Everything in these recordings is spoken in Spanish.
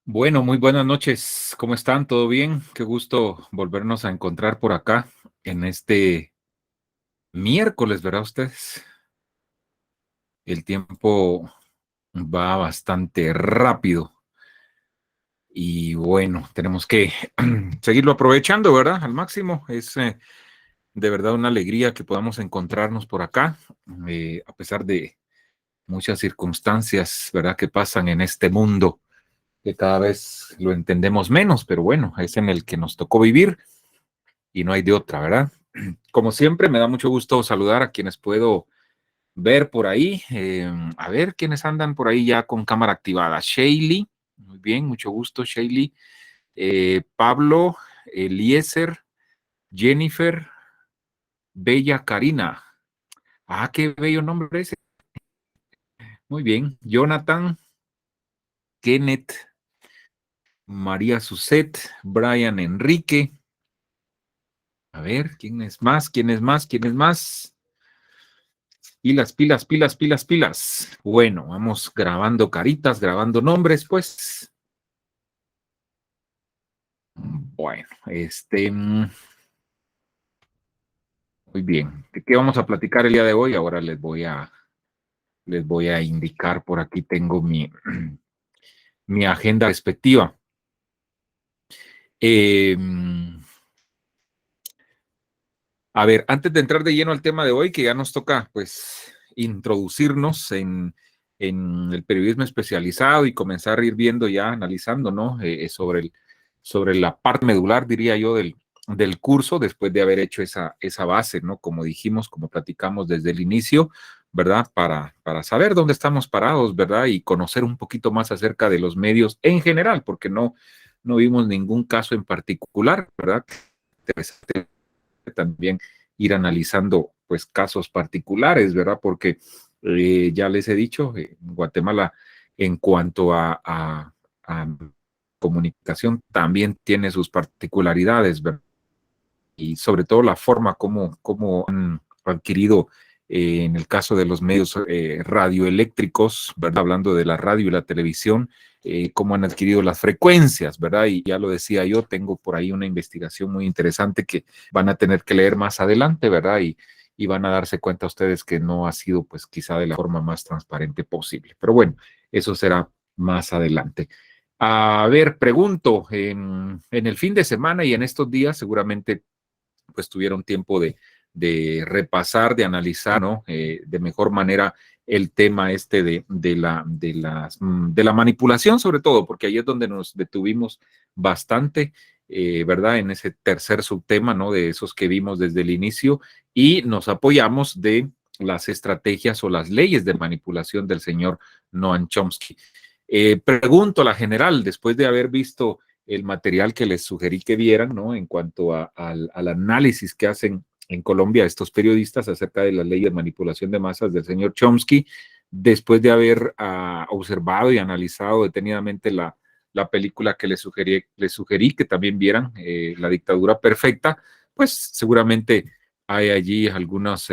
Bueno, muy buenas noches. ¿Cómo están? ¿Todo bien? Qué gusto volvernos a encontrar por acá en este miércoles, ¿verdad ustedes? El tiempo va bastante rápido y bueno, tenemos que seguirlo aprovechando, ¿verdad? Al máximo. Es de verdad una alegría que podamos encontrarnos por acá, a pesar de muchas circunstancias, ¿verdad? Que pasan en este mundo, que cada vez lo entendemos menos, pero bueno, es en el que nos tocó vivir y no hay de otra, ¿verdad? Como siempre, me da mucho gusto saludar a quienes puedo ver por ahí. A ver quiénes andan por ahí ya con cámara activada. Shaylee, muy bien, mucho gusto, Shaylee. Pablo, Eliezer, Jennifer, Bella Karina. Ah, qué bello nombre ese. Muy bien. Jonathan, Kenneth, María Suset, Brian Enrique. A ver, ¿quién es más? ¿Quién es más? ¿Quién es más? Pilas, pilas, pilas, pilas, pilas. Bueno, vamos grabando caritas, grabando nombres, pues. Bueno, muy bien. ¿De qué vamos a platicar el día de hoy? Ahora les voy a indicar por aquí tengo mi agenda respectiva. Eh, a ver, antes de entrar de lleno al tema de hoy, que ya nos toca, pues, introducirnos en el periodismo especializado y comenzar a ir viendo ya, analizando, ¿no? Sobre la parte medular, diría yo, del curso, después de haber hecho esa base, ¿no? Como dijimos, como platicamos desde el inicio, ¿verdad? Para saber dónde estamos parados, ¿verdad? Y conocer un poquito más acerca de los medios en general, porque no vimos ningún caso en particular, ¿verdad? Interesante también ir analizando pues casos particulares, ¿verdad? Porque ya les he dicho, Guatemala en cuanto a comunicación también tiene sus particularidades, ¿verdad? Y sobre todo la forma como han adquirido, en el caso de los medios radioeléctricos, ¿verdad? Hablando de la radio y la televisión, cómo han adquirido las frecuencias, ¿verdad? Y ya lo decía yo, tengo por ahí una investigación muy interesante que van a tener que leer más adelante, ¿verdad? Y van a darse cuenta ustedes que no ha sido, pues, quizá de la forma más transparente posible. Pero bueno, eso será más adelante. A ver, pregunto, en el fin de semana y en estos días seguramente pues tuvieron tiempo de repasar, de analizar, ¿no? De mejor manera el tema este de la manipulación, sobre todo, porque ahí es donde nos detuvimos bastante, ¿verdad? En ese tercer subtema, ¿no? De esos que vimos desde el inicio y nos apoyamos de las estrategias o las leyes de manipulación del señor Noam Chomsky. Pregunto a la general, después de haber visto el material que les sugerí que vieran, ¿no? En cuanto al análisis que hacen en Colombia estos periodistas acerca de la ley de manipulación de masas del señor Chomsky, después de haber observado y analizado detenidamente la película que les sugerí que también vieran, La dictadura perfecta, pues seguramente hay allí algunas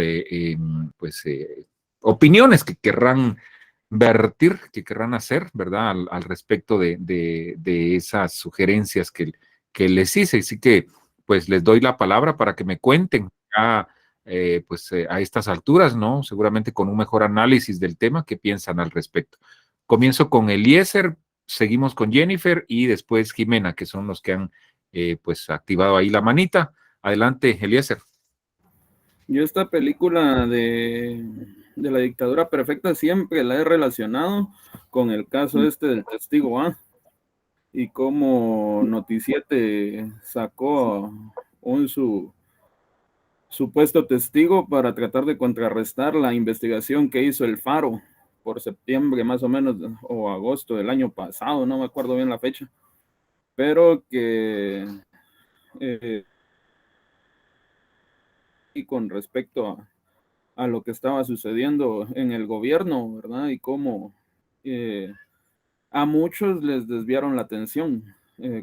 pues, opiniones que querrán vertir, que querrán hacer, ¿verdad? Al respecto de esas sugerencias que les hice. Así que, pues, les doy la palabra para que me cuenten ya, pues, a estas alturas, ¿no? Seguramente con un mejor análisis del tema, qué piensan al respecto. Comienzo con Eliezer, seguimos con Jennifer y después Jimena, que son los que han, pues, activado ahí la manita. Adelante, Eliezer. Yo esta película de la dictadura perfecta siempre la he relacionado con el caso este del testigo A y cómo Noticiete sacó un supuesto testigo para tratar de contrarrestar la investigación que hizo el Faro por septiembre más o menos o agosto del año pasado, no me acuerdo bien la fecha, pero que eh, y con respecto a lo que estaba sucediendo en el gobierno, ¿verdad? Y cómo eh, a muchos les desviaron la atención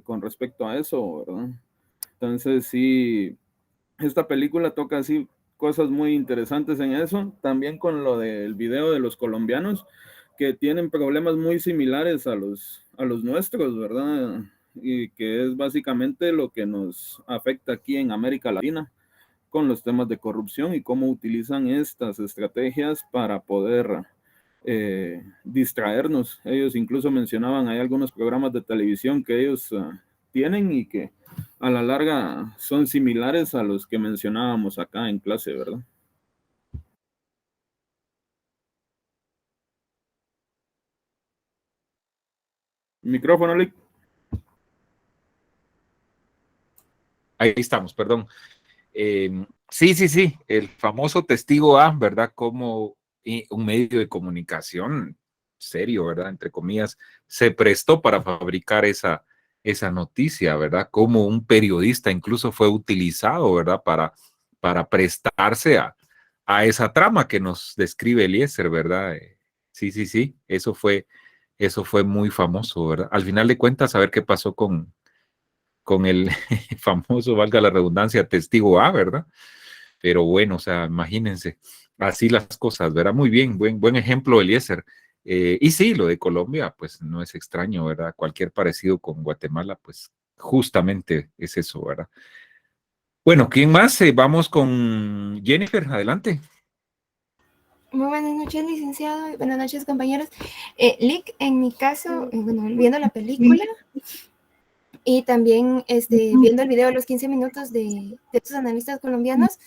con respecto a eso, ¿verdad? Entonces sí, esta película toca así cosas muy interesantes en eso, también con lo del video de los colombianos, que tienen problemas muy similares a los nuestros, ¿verdad? Y que es básicamente lo que nos afecta aquí en América Latina con los temas de corrupción y cómo utilizan estas estrategias para poder distraernos. Ellos incluso mencionaban, hay algunos programas de televisión que ellos tienen y que a la larga son similares a los que mencionábamos acá en clase, ¿verdad? Micrófono, Lick. Ahí estamos, perdón. Sí, sí, sí, el famoso testigo A, ¿verdad? Como un medio de comunicación serio, ¿verdad? Entre comillas, se prestó para fabricar esa noticia, ¿verdad? Como un periodista incluso fue utilizado, ¿verdad? Para prestarse a esa trama que nos describe Eliezer, ¿verdad? Sí, sí, sí, eso fue muy famoso, ¿verdad? Al final de cuentas, a ver qué pasó con el famoso, valga la redundancia, testigo A, ¿verdad? Pero bueno, o sea, imagínense, así las cosas, ¿verdad? Muy bien, buen ejemplo, Eliezer. Y sí, lo de Colombia, pues no es extraño, ¿verdad? Cualquier parecido con Guatemala, pues justamente es eso, ¿verdad? Bueno, ¿quién más? Vamos con Jennifer, adelante. Muy buenas noches, licenciado, y buenas noches, compañeros. Lick, en mi caso, bueno, viendo la película y también viendo el video de los 15 minutos de estos analistas colombianos,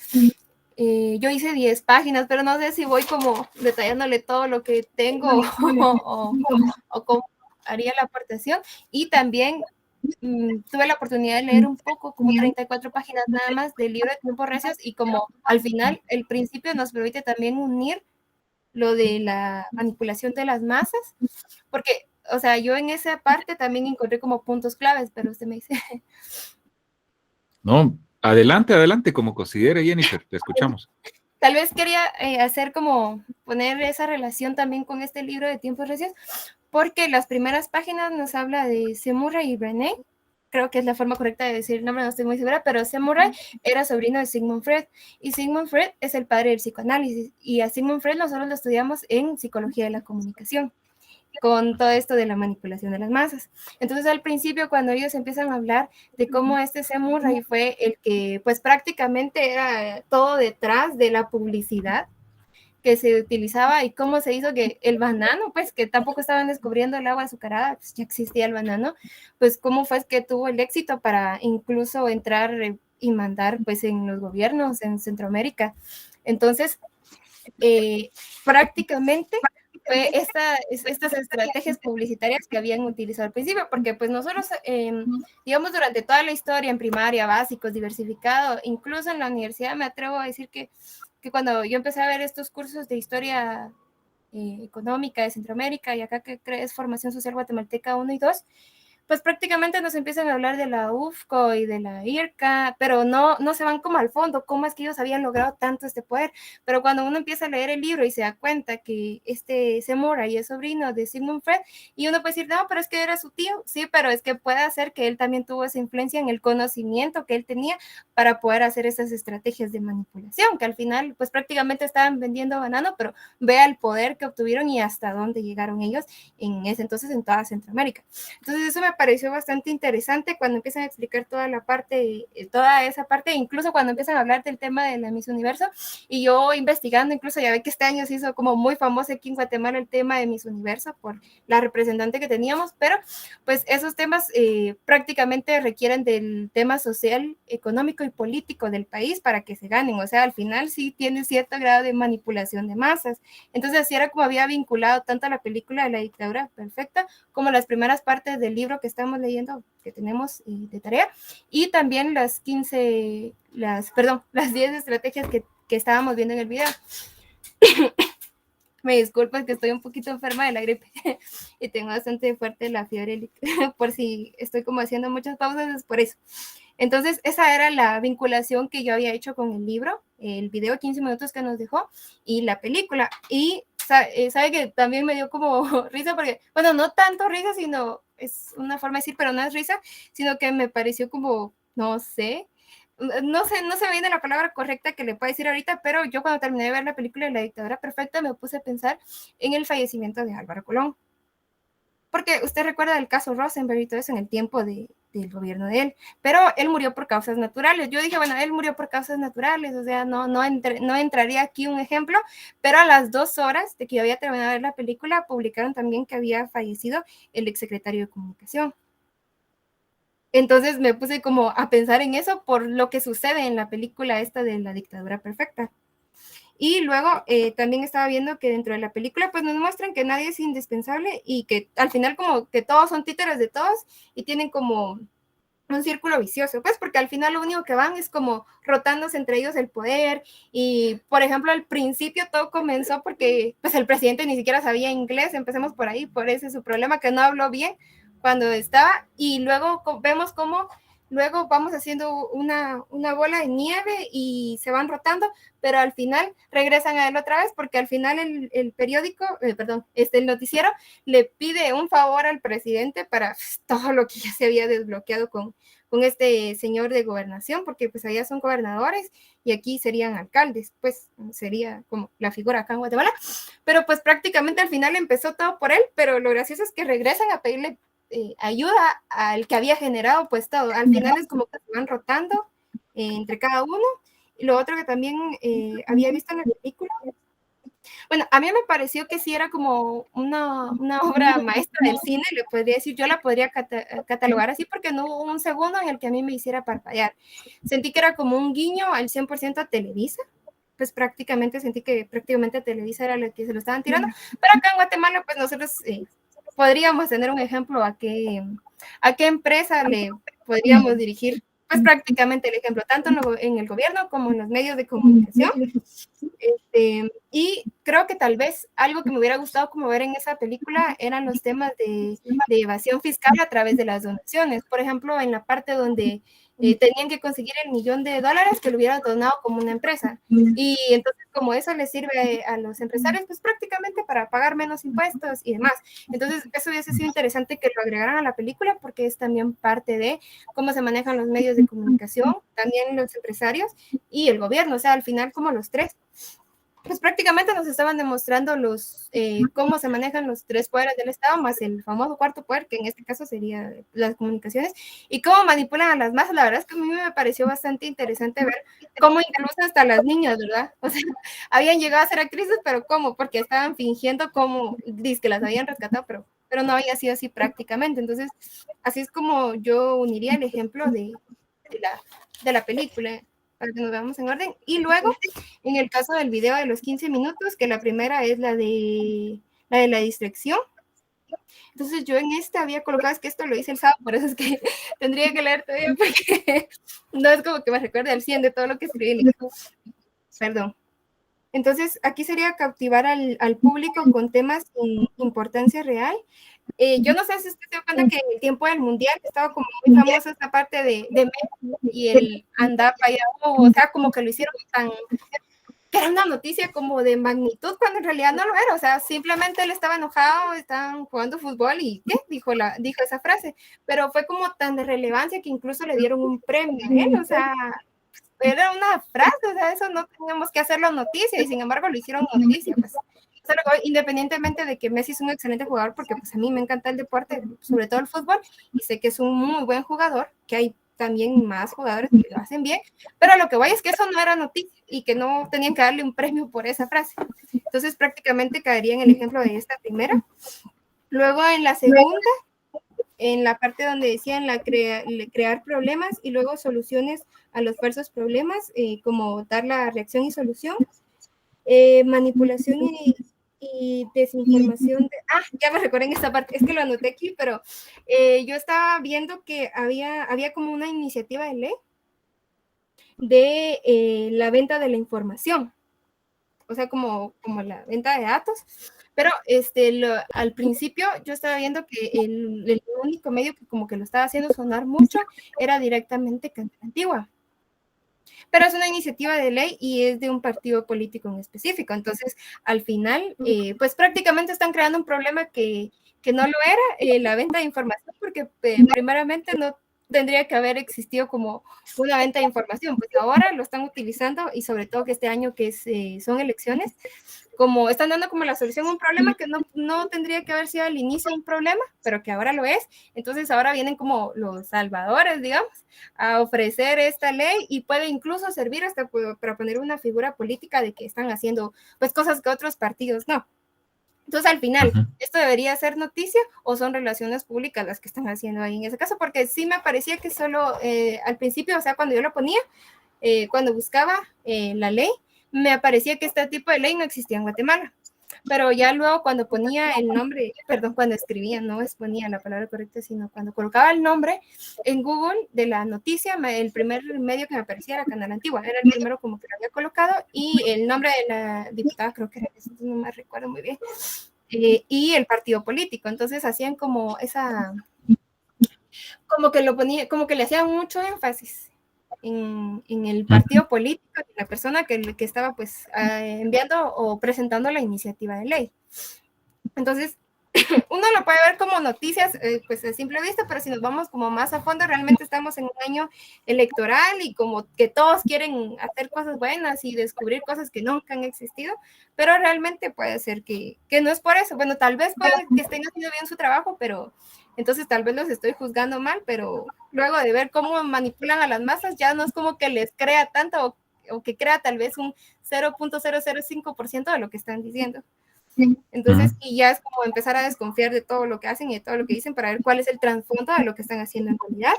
yo hice 10 páginas, pero no sé si voy como detallándole todo lo que tengo o cómo haría la aportación. Y también tuve la oportunidad de leer un poco, como 34 páginas nada más del libro de Tiempos Recios, y como al final, el principio nos permite también unir lo de la manipulación de las masas, porque, o sea, yo en esa parte también encontré como puntos claves, pero usted me dice. No, adelante, adelante, como considere, Jennifer, te escuchamos. Tal vez quería hacer como poner esa relación también con este libro de Tiempos Recios, porque las primeras páginas nos habla de Semurray y René, creo que es la forma correcta de decir el nombre, no estoy muy segura, pero Semurray era sobrino de Sigmund Freud, y Sigmund Freud es el padre del psicoanálisis, y a Sigmund Freud nosotros lo estudiamos en psicología de la comunicación, con todo esto de la manipulación de las masas. Entonces, al principio, cuando ellos empiezan a hablar de cómo este Semurray fue el que, pues prácticamente era todo detrás de la publicidad que se utilizaba, y cómo se hizo que el banano, pues que tampoco estaban descubriendo el agua azucarada, pues ya existía el banano, pues cómo fue que tuvo el éxito para incluso entrar y mandar pues en los gobiernos en Centroamérica. Entonces, prácticamente fue estas estrategias publicitarias que habían utilizado al principio, porque pues nosotros, digamos, durante toda la historia en primaria, básicos, diversificado, incluso en la universidad me atrevo a decir que cuando yo empecé a ver estos cursos de historia económica de Centroamérica, y acá que es formación social guatemalteca 1 y 2, pues prácticamente nos empiezan a hablar de la UFCO y de la IRCA, pero no se van como al fondo, cómo es que ellos habían logrado tanto este poder. Pero cuando uno empieza a leer el libro y se da cuenta que este Semurray es sobrino de Sigmund Freud, y uno puede decir, no, pero es que era su tío, sí, pero es que puede ser que él también tuvo esa influencia en el conocimiento que él tenía para poder hacer esas estrategias de manipulación, que al final pues prácticamente estaban vendiendo banano, pero vea el poder que obtuvieron y hasta dónde llegaron ellos en ese entonces en toda Centroamérica. Entonces eso me pareció bastante interesante cuando empiezan a explicar toda la parte, toda esa parte, incluso cuando empiezan a hablar del tema de la Miss Universo, y yo investigando, incluso ya ve que este año se hizo como muy famoso aquí en Guatemala el tema de Miss Universo por la representante que teníamos, pero pues esos temas prácticamente requieren del tema social, económico y político del país para que se ganen, o sea, al final sí tiene cierto grado de manipulación de masas. Entonces así era como había vinculado tanto la película de la dictadura perfecta como las primeras partes del libro que estamos leyendo, que tenemos de tarea, y también las 10 estrategias que estábamos viendo en el video. Me disculpas que estoy un poquito enferma de la gripe y tengo bastante fuerte la fiebre, por si estoy como haciendo muchas pausas, es por eso. Entonces, esa era la vinculación que yo había hecho con el libro, el video 15 minutos que nos dejó y la película. Y sabe que también me dio como risa, porque, bueno, no tanto risa, sino es una forma de decir, pero no es risa, sino que me pareció como, no sé, no sé, no se me viene la palabra correcta que le puedo decir ahorita, pero yo cuando terminé de ver la película de La Dictadura Perfecta me puse a pensar en el fallecimiento de Álvaro Colón. Porque usted recuerda el caso Rosenberg y todo eso en el tiempo del gobierno de él, pero él murió por causas naturales. Yo dije, bueno, él murió por causas naturales, o sea, no entraría aquí un ejemplo, pero a las 2 horas de que yo había terminado de ver la película, publicaron también que había fallecido el exsecretario de Comunicación. Entonces me puse como a pensar en eso por lo que sucede en la película esta de La Dictadura Perfecta. Y luego también estaba viendo que dentro de la película pues nos muestran que nadie es indispensable y que al final como que todos son títeres de todos y tienen como un círculo vicioso, pues porque al final lo único que van es como rotándose entre ellos el poder y por ejemplo al principio todo comenzó porque pues el presidente ni siquiera sabía inglés, empecemos por ahí, por ese es su problema, que no habló bien cuando estaba y luego vemos cómo luego vamos haciendo una bola de nieve y se van rotando, pero al final regresan a él otra vez porque al final el periódico, el noticiero le pide un favor al presidente para todo lo que ya se había desbloqueado con este señor de gobernación, porque pues allá son gobernadores y aquí serían alcaldes, pues sería como la figura acá en Guatemala, pero pues prácticamente al final empezó todo por él, pero lo gracioso es que regresan a pedirle ayuda al que había generado pues todo, al final es como que se van rotando entre cada uno. Y lo otro que también había visto en la película, bueno, a mí me pareció que sí era como una obra maestra del cine, le podría decir, yo la podría catalogar así porque no hubo un segundo en el que a mí me hiciera parpadear. Sentí que era como un guiño al 100% a Televisa, pues prácticamente sentí que prácticamente Televisa era la que se lo estaban tirando, pero acá en Guatemala pues nosotros podríamos tener un ejemplo a qué empresa le podríamos dirigir pues prácticamente el ejemplo, tanto en el gobierno como en los medios de comunicación. Y creo que tal vez algo que me hubiera gustado como ver en esa película eran los temas de evasión fiscal a través de las donaciones. Por ejemplo, en la parte donde tenían que conseguir el $1.000.000 que lo hubieran donado como una empresa. Y entonces como eso les sirve a los empresarios, pues prácticamente para pagar menos impuestos y demás. Entonces eso hubiese sido interesante que lo agregaran a la película porque es también parte de cómo se manejan los medios de comunicación, también los empresarios y el gobierno, o sea, al final como los tres. Pues prácticamente nos estaban demostrando cómo se manejan los 3 poderes del Estado, más el famoso cuarto poder, que en este caso sería las comunicaciones, y cómo manipulan a las masas. La verdad es que a mí me pareció bastante interesante ver cómo incluso hasta las niñas, ¿verdad? O sea, habían llegado a ser actrices, pero ¿cómo? Porque estaban fingiendo como, que las habían rescatado, pero no había sido así prácticamente. Entonces, así es como yo uniría el ejemplo de la película, para que nos veamos en orden. Y luego, en el caso del video de los 15 minutos, que la primera es la de la distracción. Entonces yo en esta había colocado, es que esto lo hice el sábado, por eso es que tendría que leer todavía, porque no es como que me recuerde al 100 de todo lo que escribí. Perdón. Entonces, aquí sería cautivar al público con temas con importancia real. Yo no sé si usted se da cuenta que en el tiempo del Mundial estaba como muy famosa esta parte de Messi y el andar allá, o sea, como que lo hicieron que era una noticia como de magnitud, cuando en realidad no lo era, o sea, simplemente él estaba enojado, estaban jugando fútbol y ¿qué? Dijo esa frase, pero fue como tan de relevancia que incluso le dieron un premio a él, o sea, era una frase, o sea, eso no teníamos que hacerlo noticia y sin embargo lo hicieron noticia, pues. Independientemente de que Messi es un excelente jugador, porque pues a mí me encanta el deporte, sobre todo el fútbol, y sé que es un muy buen jugador, que hay también más jugadores que lo hacen bien, pero lo que voy es que eso no era noticia y que no tenían que darle un premio por esa frase. Entonces prácticamente caería en el ejemplo de esta primera. Luego en la segunda, en la parte donde decían crear problemas y luego soluciones a los falsos problemas, como dar la reacción y solución, manipulación y desinformación. Ya me recuerdo en esta parte, es que lo anoté aquí, pero yo estaba viendo que había como una iniciativa de ley de la venta de la información, o sea, como la venta de datos, pero al principio yo estaba viendo que el único medio que como que lo estaba haciendo sonar mucho era directamente Cantera Antigua. Pero es una iniciativa de ley y es de un partido político en específico. Entonces, al final, pues prácticamente están creando un problema que no lo era, la venta de información, porque primeramente tendría que haber existido como una venta de información, pues ahora lo están utilizando y sobre todo que este año que son elecciones, como están dando como la solución a un problema que no tendría que haber sido al inicio un problema, pero que ahora lo es. Entonces ahora vienen como los salvadores, digamos, a ofrecer esta ley y puede incluso servir hasta para poner una figura política de que están haciendo pues cosas que otros partidos no. Entonces, al final, ¿esto debería ser noticia o son relaciones públicas las que están haciendo ahí en ese caso? Porque sí me parecía que solo al principio, o sea, cuando yo lo ponía, cuando buscaba la ley, me parecía que este tipo de ley no existía en Guatemala. Pero ya luego cuando ponía el nombre, perdón, cuando escribía, no exponía la palabra correcta, sino cuando colocaba el nombre en Google de la noticia, el primer medio que me aparecía era Canal Antigua, era el primero como que lo había colocado, y el nombre de la diputada, creo que era eso, no me recuerdo muy bien, y el partido político. Entonces hacían como esa, como que lo ponía, como que le hacían mucho énfasis en el partido político, en la persona que estaba pues enviando o presentando la iniciativa de ley. Entonces, uno lo puede ver como noticias pues a simple vista, pero si nos vamos como más a fondo, realmente estamos en un año electoral y como que todos quieren hacer cosas buenas y descubrir cosas que nunca han existido, pero realmente puede ser que no es por eso. Bueno, tal vez puede que estén haciendo bien su trabajo, pero entonces tal vez los estoy juzgando mal, pero luego de ver cómo manipulan a las masas, ya no es como que les crea tanto o que crea tal vez un 0.005% de lo que están diciendo. Entonces, y ya es como empezar a desconfiar de todo lo que hacen y de todo lo que dicen para ver cuál es el trasfondo de lo que están haciendo en realidad.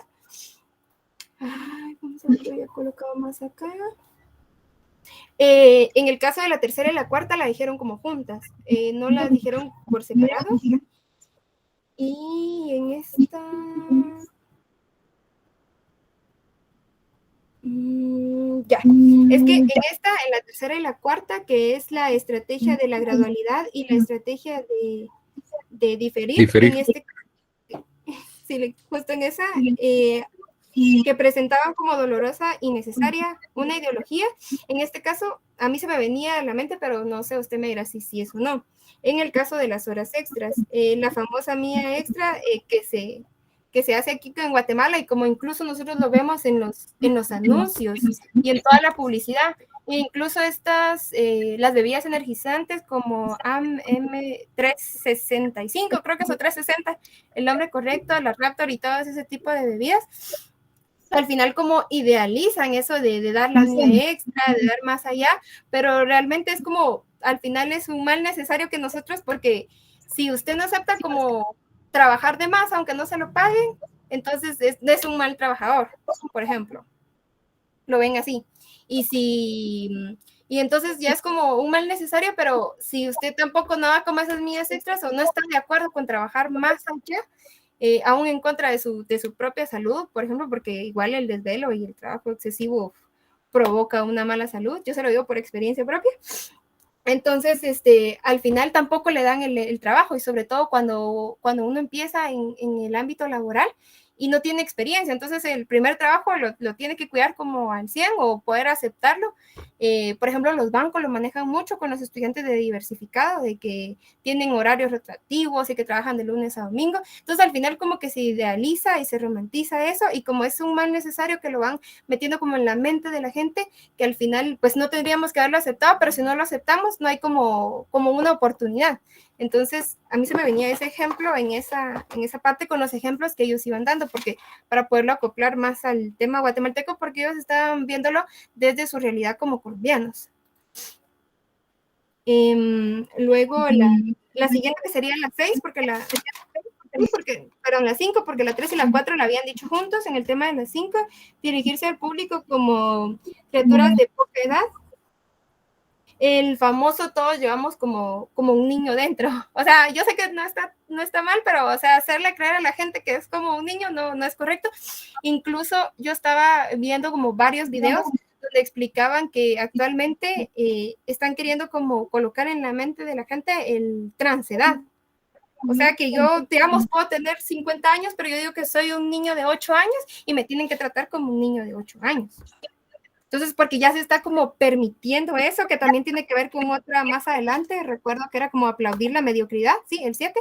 Ay, vamos a ver, lo había colocado más acá. En el caso de la tercera y la cuarta la dijeron como juntas, no la dijeron por separado. Y en esta... ya, es que en esta, en la tercera y la cuarta, que es la estrategia de la gradualidad y la estrategia de diferir. En este, sí, justo en esa, que presentaban como dolorosa y necesaria una ideología. En este caso, a mí se me venía a la mente, pero no sé, usted me dirá si sí es o no. En el caso de las horas extras, la famosa mía extra que se hace aquí en Guatemala y como incluso nosotros lo vemos en los anuncios y en toda la publicidad, e incluso estas, las bebidas energizantes como AM365, creo que es o 360, el nombre correcto, la Raptor y todo ese tipo de bebidas, al final como idealizan eso de dar la mía extra, de dar más allá, pero realmente es como, al final es un mal necesario que nosotros, porque si usted no acepta como trabajar de más, aunque no se lo paguen, entonces es un mal trabajador, por ejemplo. Lo ven así. Y entonces ya es como un mal necesario, pero si usted tampoco no va como esas millas extras o no está de acuerdo con trabajar más allá, aún en contra de su propia salud, por ejemplo, porque igual el desvelo y el trabajo excesivo provoca una mala salud, yo se lo digo por experiencia propia. Entonces, al final tampoco le dan el trabajo, y sobre todo cuando uno empieza en el ámbito laboral y no tiene experiencia. Entonces, el primer trabajo lo tiene que cuidar como al 100 o poder aceptarlo. Por ejemplo, los bancos lo manejan mucho con los estudiantes de diversificado, de que tienen horarios rotativos y que trabajan de lunes a domingo. Entonces, al final como que se idealiza y se romantiza eso, y como es un mal necesario que lo van metiendo como en la mente de la gente, que al final pues no tendríamos que haberlo aceptado, pero si no lo aceptamos no hay como una oportunidad. Entonces a mí se me venía ese ejemplo en esa parte con los ejemplos que ellos iban dando, porque para poderlo acoplar más al tema guatemalteco, porque ellos estaban viéndolo desde su realidad como colombianos. Luego la siguiente que sería la 6, perdón, la 5, porque la 3 y la 4 la habían dicho juntos. En el tema de la 5, dirigirse al público como criaturas de poca edad. El famoso todos llevamos como un niño dentro. O sea, yo sé que no está mal, pero, o sea, hacerle creer a la gente que es como un niño no es correcto. Incluso yo estaba viendo como varios videos donde explicaban que actualmente están queriendo como colocar en la mente de la gente el transedad. O sea, que yo, digamos, puedo tener 50 años, pero yo digo que soy un niño de 8 años y me tienen que tratar como un niño de 8 años. Entonces, porque ya se está como permitiendo eso, que también tiene que ver con otra más adelante, recuerdo que era como aplaudir la mediocridad, sí, el 7.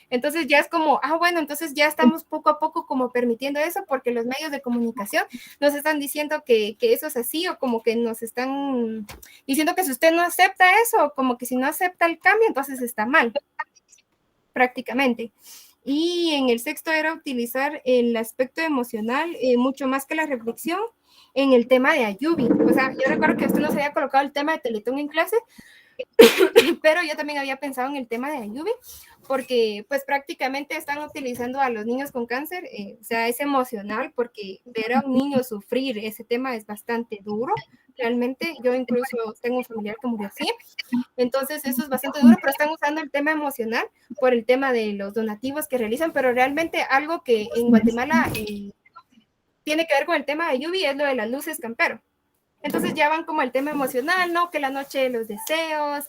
Entonces ya es como, bueno, entonces ya estamos poco a poco como permitiendo eso, porque los medios de comunicación nos están diciendo que eso es así, o como que nos están diciendo que si usted no acepta eso, como que si no acepta el cambio, entonces está mal, prácticamente. Y en el 6 era utilizar el aspecto emocional mucho más que la reflexión en el tema de Ayubi. O sea, yo recuerdo que usted nos había colocado el tema de Teletón en clase, pero yo también había pensado en el tema de Ayubi, porque pues prácticamente están utilizando a los niños con cáncer, o sea, es emocional, porque ver a un niño sufrir ese tema es bastante duro. Realmente, yo incluso tengo un familiar que murió así, entonces eso es bastante duro, pero están usando el tema emocional por el tema de los donativos que realizan, pero realmente algo que en Guatemala tiene que ver con el tema de Ayubi es lo de las luces campero. Entonces ya van como el tema emocional, ¿no? Que la noche de los deseos,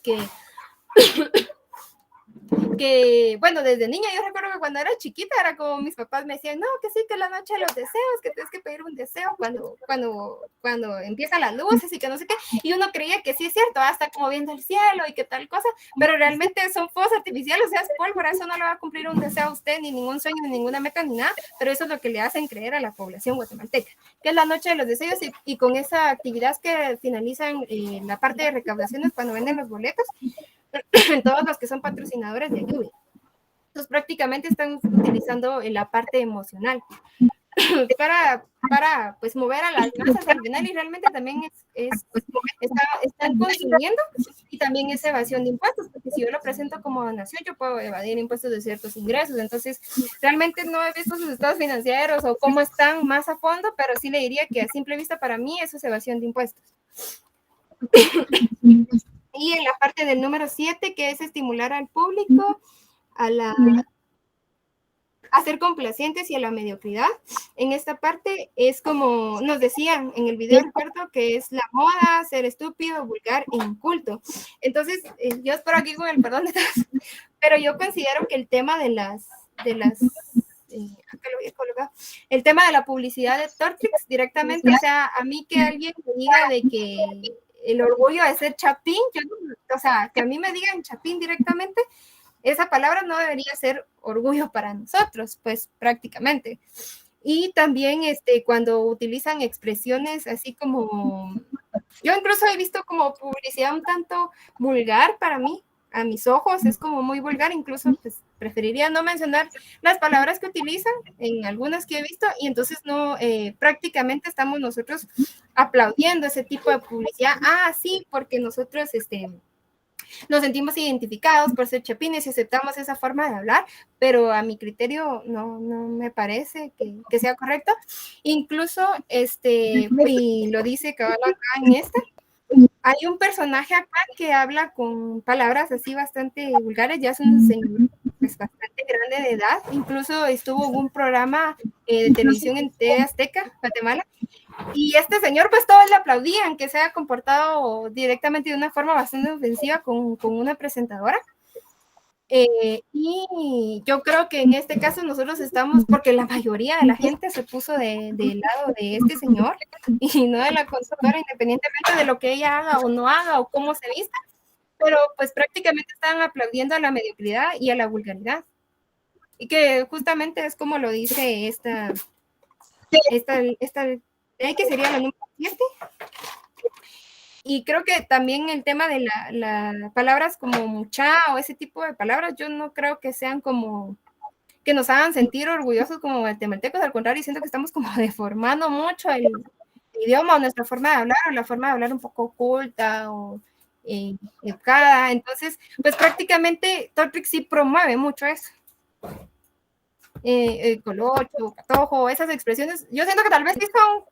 que, bueno, desde niña yo recuerdo que cuando era chiquita era como mis papás me decían, no, que sí, que la noche de los deseos, que tienes que pedir un deseo cuando empiezan las luces y que no sé qué, y uno creía que sí es cierto, hasta como viendo el cielo y que tal cosa, pero realmente son fuegos artificiales, o sea, es pólvora, eso no le va a cumplir un deseo a usted, ni ningún sueño, ni ninguna meta, ni nada, pero eso es lo que le hacen creer a la población guatemalteca, que es la noche de los deseos, y con esa actividad que finalizan la parte de recaudaciones cuando venden los boletos, todos los que son patrocinadores de Ayubi. Entonces prácticamente están utilizando la parte emocional para pues mover a las masas al final, y realmente también están consumiendo, y también es evasión de impuestos, porque si yo lo presento como donación, yo puedo evadir impuestos de ciertos ingresos. Entonces realmente no he visto sus estados financieros o cómo están más a fondo, pero sí le diría que a simple vista para mí eso es evasión de impuestos. Y en la parte del número 7, que es estimular al público a ser complacientes y a la mediocridad. En esta parte es como nos decían en el video, recuerdo, que es la moda, ser estúpido, vulgar e inculto. Entonces, yo espero aquí con el perdón de todos, pero yo considero que el tema de las acá lo voy a colocar, el tema de la publicidad de Tortrix directamente, o sea, a mí que alguien me diga de que el orgullo de ser chapín, o sea, que a mí me digan chapín directamente, esa palabra no debería ser orgullo para nosotros, pues prácticamente. Y también cuando utilizan expresiones así como, yo incluso he visto como publicidad un tanto vulgar para mí, a mis ojos es como muy vulgar, incluso pues preferiría no mencionar las palabras que utilizan en algunas que he visto, y entonces no, prácticamente estamos nosotros aplaudiendo ese tipo de publicidad. Sí, porque nosotros nos sentimos identificados por ser chapines y aceptamos esa forma de hablar, pero a mi criterio no me parece que sea correcto. Incluso, y lo dice cabal acá en hay un personaje acá que habla con palabras así bastante vulgares, ya es un señor pues, bastante grande de edad, incluso estuvo en un programa de televisión en TV Azteca, Guatemala, y este señor pues todos le aplaudían que se haya comportado directamente de una forma bastante ofensiva con una presentadora. Y yo creo que en este caso nosotros estamos, porque la mayoría de la gente se puso del lado de este señor y no de la consultora, independientemente de lo que ella haga o no haga o cómo se vista, pero pues prácticamente están aplaudiendo a la mediocridad y a la vulgaridad. Y que justamente es como lo dice esta ley, que sería la número 7. Y creo que también el tema de las palabras como mucha o ese tipo de palabras, yo no creo que sean como que nos hagan sentir orgullosos como guatemaltecos, al contrario, siento que estamos como deformando mucho el idioma o nuestra forma de hablar, o la forma de hablar un poco oculta o educada. Entonces, pues prácticamente Tortrix sí promueve mucho eso. Colocho, catojo, esas expresiones, yo siento que tal vez sí son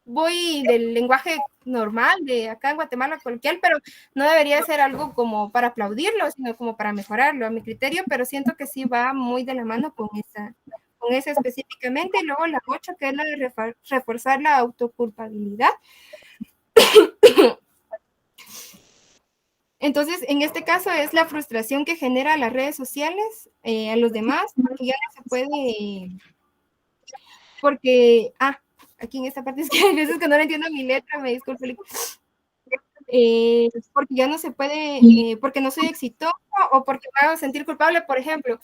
voy del lenguaje normal de acá en Guatemala coloquial, pero no debería ser algo como para aplaudirlo, sino como para mejorarlo a mi criterio, pero siento que sí va muy de la mano con esa específicamente. Y luego la 8, que es la de reforzar la autoculpabilidad. Entonces, en este caso es la frustración que genera las redes sociales a los demás, porque ya no se puede, porque, aquí en esta parte es que hay veces que no le entiendo mi letra, me disculpo. Porque ya no se puede, porque no soy exitoso o porque me hago sentir culpable, por ejemplo,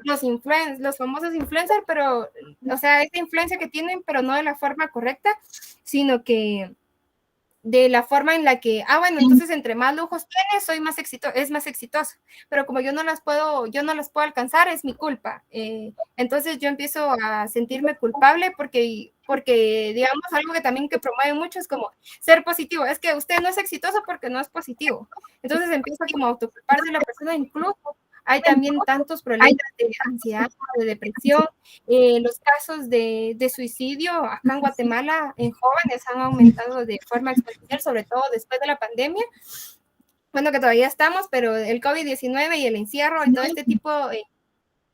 los famosos influencers, pero, o sea, esta influencia que tienen, pero no de la forma correcta, sino que de la forma en la que, bueno, entonces entre más lujos tienes, es más exitoso, pero como yo no las puedo alcanzar, es mi culpa. Entonces yo empiezo a sentirme culpable porque, digamos, algo que también que promueve mucho es como ser positivo, es que usted no es exitoso porque no es positivo. Entonces empieza como a autoculparse la persona, incluso hay también tantos problemas de ansiedad, de depresión. Los casos de suicidio acá en Guatemala en jóvenes han aumentado de forma exponencial, sobre todo después de la pandemia. Bueno, que todavía estamos, pero el COVID-19 y el encierro y todo este tipo,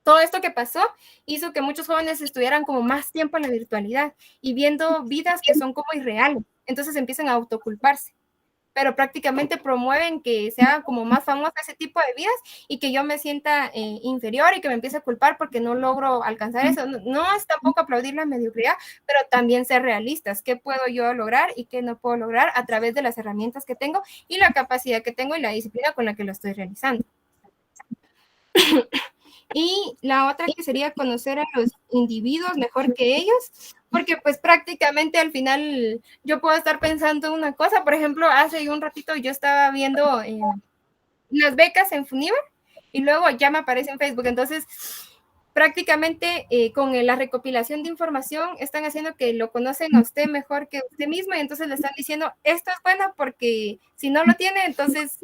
todo esto que pasó hizo que muchos jóvenes estuvieran como más tiempo en la virtualidad y viendo vidas que son como irreales. Entonces empiezan a autoculparse, pero prácticamente promueven que sea como más famosa ese tipo de vidas y que yo me sienta inferior y que me empiece a culpar porque no logro alcanzar eso. No es tampoco aplaudir la mediocridad, pero también ser realistas. ¿Qué puedo yo lograr y qué no puedo lograr a través de las herramientas que tengo y la capacidad que tengo y la disciplina con la que lo estoy realizando? Y la otra que sería conocer a los individuos mejor que ellos, porque pues prácticamente al final yo puedo estar pensando una cosa. Por ejemplo, hace un ratito yo estaba viendo las becas en Funiver y luego ya me aparece en Facebook. Entonces prácticamente con la recopilación de información están haciendo que lo conocen a usted mejor que usted mismo y entonces le están diciendo esto es bueno porque si no lo tiene entonces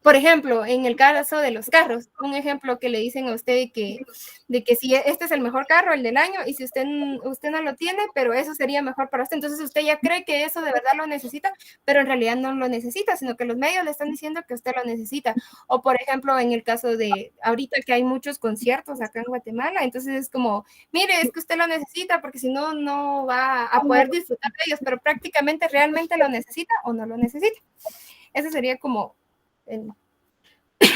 por ejemplo, en el caso de los carros, un ejemplo que le dicen a usted de que si este es el mejor carro, el del año, y si usted no lo tiene, pero eso sería mejor para usted, entonces usted ya cree que eso de verdad lo necesita, pero en realidad no lo necesita, sino que los medios le están diciendo que usted lo necesita. O por ejemplo, en el caso de ahorita que hay muchos conciertos acá en Guatemala, entonces es como, mire, es que usted lo necesita porque si no, no va a poder disfrutar de ellos, pero prácticamente realmente lo necesita o no lo necesita. Ese sería como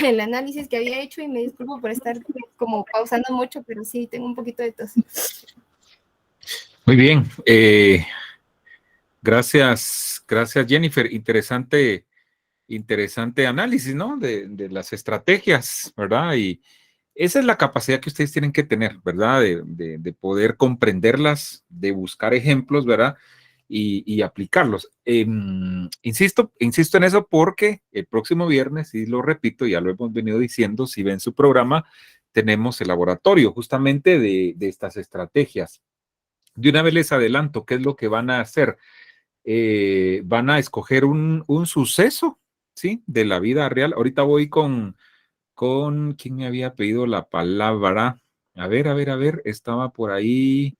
el análisis que había hecho y me disculpo por estar como pausando mucho, pero sí, tengo un poquito de tos. Muy bien. Gracias, Jennifer. Interesante análisis, ¿no? De las estrategias, ¿verdad? Y esa es la capacidad que ustedes tienen que tener, ¿verdad? De poder comprenderlas, de buscar ejemplos, ¿verdad? Y aplicarlos. Insisto en eso porque el próximo viernes, y lo repito, ya lo hemos venido diciendo, si ven su programa, tenemos el laboratorio justamente de estas estrategias. De una vez les adelanto qué es lo que van a hacer. Van a escoger un suceso, ¿sí? De la vida real. Ahorita voy con ¿quién me había pedido la palabra? A ver, estaba por ahí.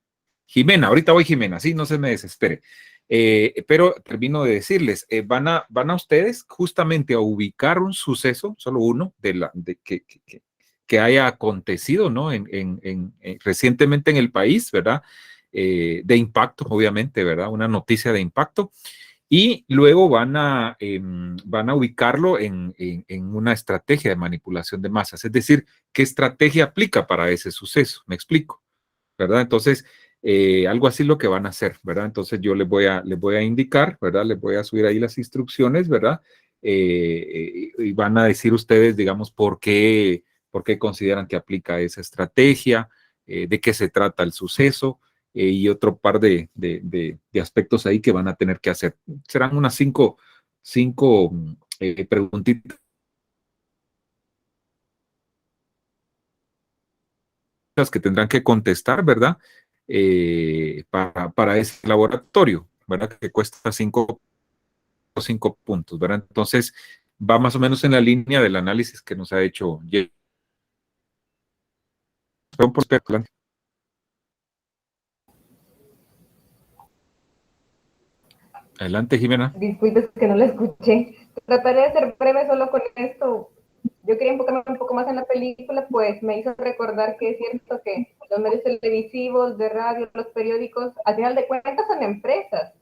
Jimena, ahorita voy Jimena, sí, no se me desespere. Pero termino de decirles, van a ustedes justamente a ubicar un suceso, solo uno, que haya acontecido, ¿no? Recientemente en el país, ¿verdad? De impacto, obviamente, ¿verdad? Una noticia de impacto. Y luego van a ubicarlo en una estrategia de manipulación de masas, es decir, ¿qué estrategia aplica para ese suceso? Me explico, ¿verdad? Entonces, algo así lo que van a hacer, ¿verdad? Entonces yo les voy a indicar, ¿verdad? Les voy a subir ahí las instrucciones, ¿verdad? Y van a decir ustedes, digamos, por qué consideran que aplica esa estrategia, de qué se trata el suceso, y otro par de aspectos ahí que van a tener que hacer. Serán unas cinco preguntitas que tendrán que contestar, ¿verdad? Para ese laboratorio, ¿verdad? Que cuesta 5 puntos, ¿verdad? Entonces, va más o menos en la línea del análisis que nos ha hecho Jay. Adelante, Jimena. Disculpe que no la escuché. Trataré de ser breve solo con esto. Yo quería enfocarme un poco más en la película, pues me hizo recordar que es cierto que los medios televisivos, de radio, los periódicos, al final de cuentas son empresas.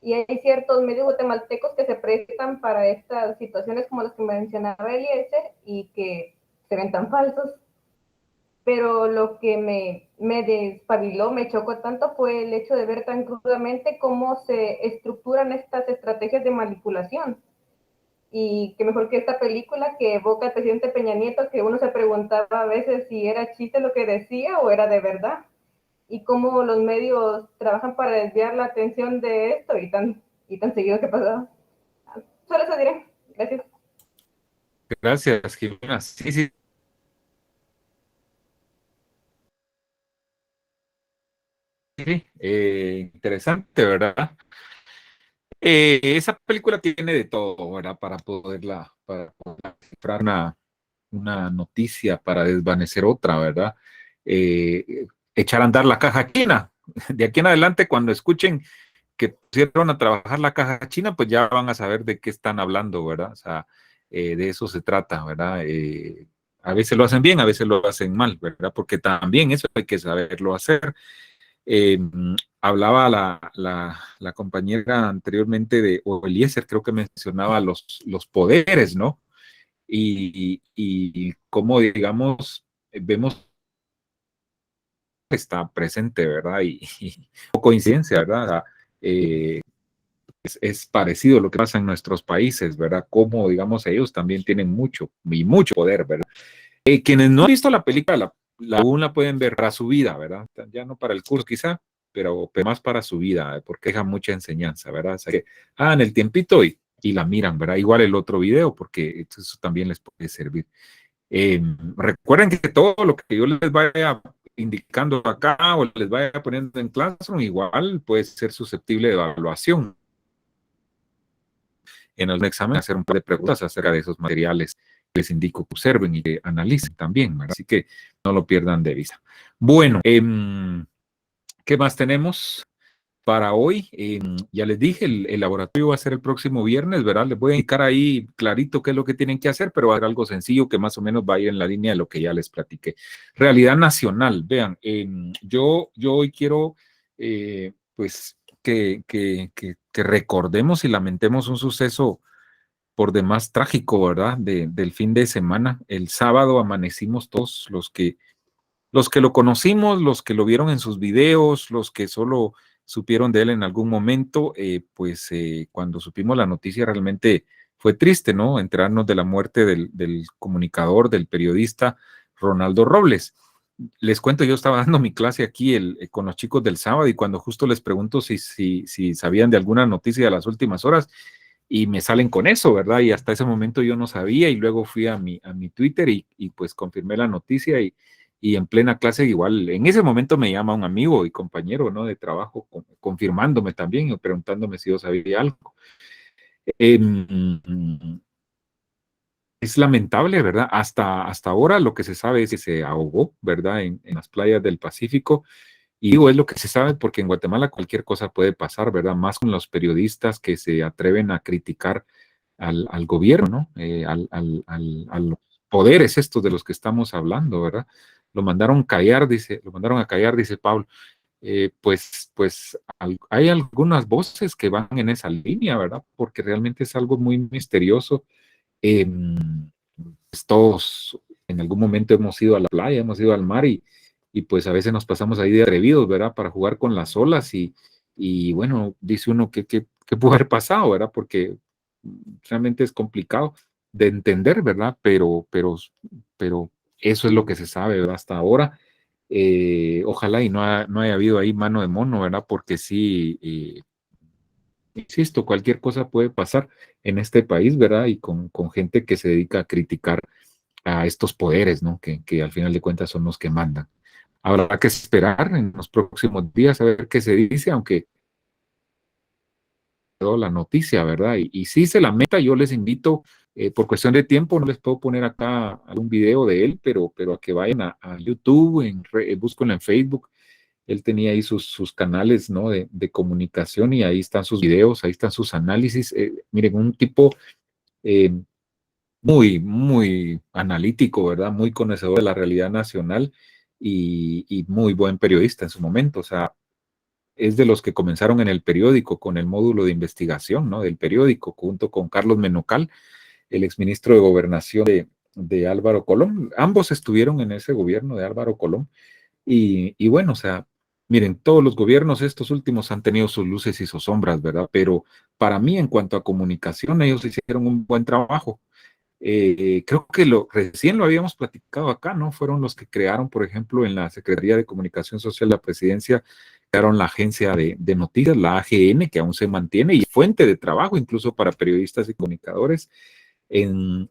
Y hay ciertos medios guatemaltecos que se prestan para estas situaciones como las que mencionaba Eliezer y que se ven tan falsos. pero lo que me despabiló, me chocó tanto fue el hecho de ver tan crudamente cómo se estructuran estas estrategias de manipulación. Y que mejor que esta película que evoca al presidente Peña Nieto, que uno se preguntaba a veces si era chiste lo que decía o era de verdad, y cómo los medios trabajan para desviar la atención de esto y tan seguido que pasaba. Solo eso diré. Gracias. Gracias, Jimena. Sí, sí. Sí, interesante, ¿verdad? Esa película tiene de todo, ¿verdad? Para poderla cifrar una noticia, para desvanecer otra, ¿verdad? Echar a andar la caja china. De aquí en adelante, cuando escuchen que pusieron a trabajar la caja china, pues ya van a saber de qué están hablando, ¿verdad? O sea, de eso se trata, ¿verdad? A veces lo hacen bien, a veces lo hacen mal, ¿verdad? Porque también eso hay que saberlo hacer. Eh, Hablaba la compañera anteriormente o Eliezer, creo que mencionaba los poderes, ¿no? Y cómo, digamos, vemos que está presente, ¿verdad? Y coincidencia, ¿verdad? O sea, es parecido a lo que pasa en nuestros países, ¿verdad? Como, digamos, ellos también tienen mucho poder, ¿verdad? Quienes no han visto la película, aún la pueden ver para su vida, ¿verdad? Ya no para el curso quizá, pero más para su vida, porque deja mucha enseñanza, ¿verdad? O sea que hagan el tiempito y la miran, ¿verdad? Igual el otro video, porque eso también les puede servir. Recuerden que todo lo que yo les vaya indicando acá o les vaya poniendo en Classroom, igual puede ser susceptible de evaluación. En algún examen hacer un par de preguntas acerca de esos materiales que les indico que observen y que analicen también, ¿verdad? Así que no lo pierdan de vista. Bueno, ¿qué más tenemos para hoy? Ya les dije, el laboratorio va a ser el próximo viernes, ¿verdad? Les voy a indicar ahí clarito qué es lo que tienen que hacer, pero va a ser algo sencillo que más o menos va a ir en la línea de lo que ya les platiqué. Realidad nacional, vean, yo hoy quiero, pues, que recordemos y lamentemos un suceso por demás trágico, ¿verdad? Del fin de semana. El sábado amanecimos todos los que lo conocimos, los que lo vieron en sus videos, los que solo supieron de él en algún momento, pues cuando supimos la noticia realmente fue triste, ¿no? Enterarnos de la muerte del comunicador, del periodista Ronaldo Robles. Les cuento, yo estaba dando mi clase aquí con los chicos del sábado y cuando justo les pregunto si sabían de alguna noticia de las últimas horas y me salen con eso, ¿verdad? Y hasta ese momento yo no sabía y luego fui a mi Twitter y pues confirmé la noticia y en plena clase igual, en ese momento me llama un amigo y compañero, ¿no? De trabajo, confirmándome también y preguntándome si yo sabía algo. Es lamentable, ¿verdad? Hasta ahora lo que se sabe es que se ahogó, ¿verdad? En las playas del Pacífico. Y digo, es lo que se sabe porque en Guatemala cualquier cosa puede pasar, ¿verdad? Más con los periodistas que se atreven a criticar al gobierno, ¿no? A los poderes estos de los que estamos hablando, ¿verdad? Lo mandaron a callar, dice Pablo. Hay algunas voces que van en esa línea, ¿verdad? Porque realmente es algo muy misterioso. Pues todos en algún momento hemos ido a la playa, hemos ido al mar y pues a veces nos pasamos ahí de atrevidos, ¿verdad? Para jugar con las olas y bueno, dice uno que pudo haber pasado, ¿verdad? Porque realmente es complicado de entender, ¿verdad? Pero eso es lo que se sabe, ¿verdad? Hasta ahora. Ojalá y no haya habido ahí mano de mono, ¿verdad? Porque sí, insisto, cualquier cosa puede pasar en este país, ¿verdad? Y con gente que se dedica a criticar a estos poderes, ¿no? Que al final de cuentas son los que mandan. Habrá que esperar en los próximos días a ver qué se dice, aunque la noticia, ¿verdad? Y si se lamenta, yo les invito, por cuestión de tiempo, no les puedo poner acá algún video de él, pero a que vayan a YouTube, búsquenlo en Facebook. Él tenía ahí sus canales, ¿no? De comunicación y ahí están sus videos, ahí están sus análisis. Miren, un tipo muy analítico, ¿verdad? Muy conocedor de la realidad nacional y muy buen periodista en su momento. O sea, es de los que comenzaron en el periódico con el módulo de investigación, ¿no? Del periódico, junto con Carlos Menocal, el exministro de Gobernación de Álvaro Colón. Ambos estuvieron en ese gobierno de Álvaro Colón. Y bueno, o sea, miren, todos los gobiernos estos últimos han tenido sus luces y sus sombras, ¿verdad? Pero para mí, en cuanto a comunicación, ellos hicieron un buen trabajo. Creo que recién lo habíamos platicado acá, ¿no? Fueron los que crearon, por ejemplo, en la Secretaría de Comunicación Social de la Presidencia, crearon la agencia de noticias, la AGN, que aún se mantiene y fuente de trabajo incluso para periodistas y comunicadores. En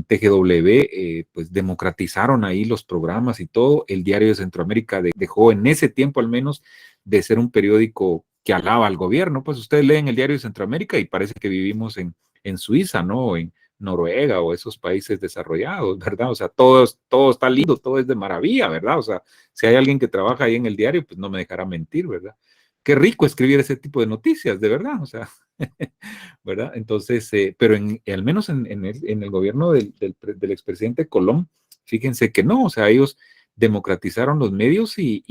TGW, pues democratizaron ahí los programas y todo. El Diario de Centroamérica dejó en ese tiempo al menos de ser un periódico que alaba al gobierno. Pues ustedes leen el Diario de Centroamérica y parece que vivimos en Suiza, ¿no? O en Noruega o esos países desarrollados, ¿verdad? O sea, todo está lindo, todo es de maravilla, ¿verdad? O sea, si hay alguien que trabaja ahí en el diario, pues no me dejará mentir, ¿verdad? Qué rico escribir ese tipo de noticias, de verdad, o sea, ¿verdad? Entonces, pero al menos en el gobierno del expresidente Colón, fíjense que no, o sea, ellos democratizaron los medios e